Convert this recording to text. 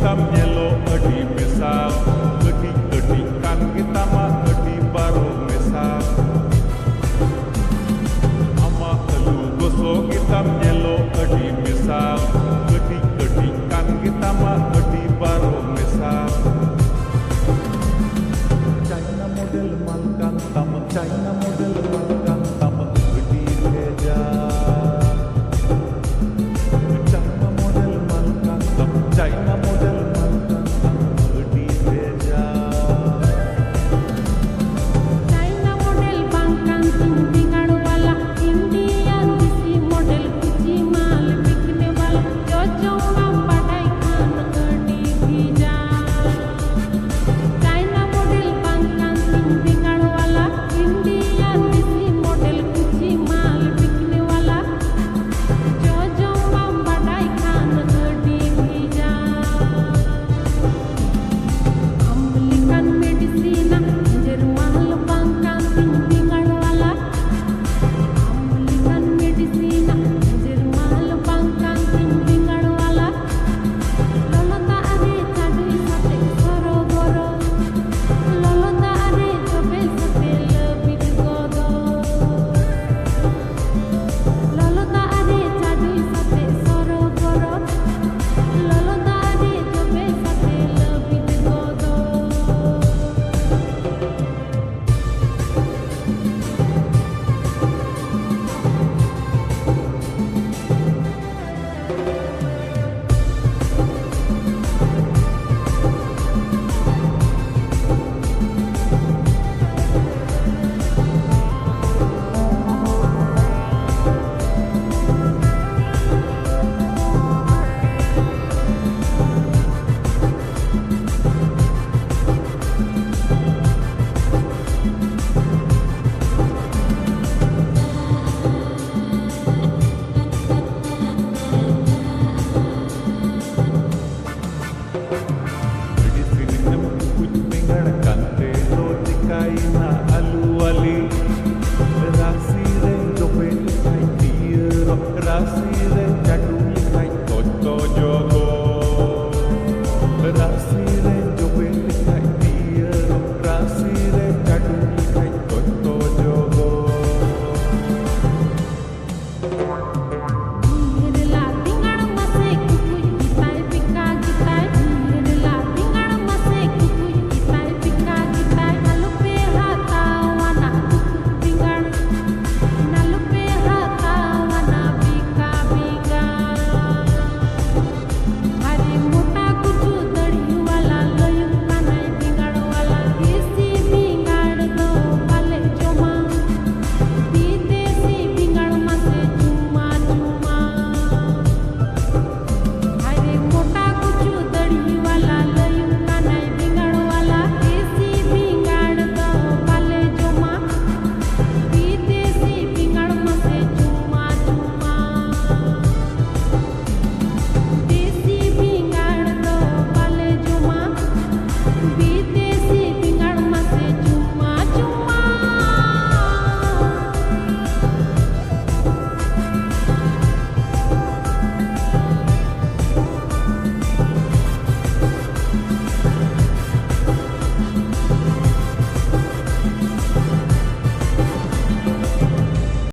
hitam yellow adi mesal adi kan kita mah adi baru mesal ama elu gosok hitam yellow adi mesal adi kan kita mah adi baru mesal China model malkan tam China model malkan tam adi beja China model malkan tam China model malkan tam adi beja China model bangkan tinggal wala India disi model kuchi mal बिकने वाला जो जो हम पढ़ाई Khan adi beja China model bangkan tinggal wala India disi model kuchi mal बिकने वाला जो जो हम पढ़ाई Khan adi beja American medicina Jerman bangkan tinggal wala American medicina Jerman bangkan tinggal wala Lolota are chadui sate goro goro Lolota are jobe sate lebih godo Lolota are chadui sate goro goro Lolota are jobe sate lebih godo Di sini nem kucing dengan kante roti kaina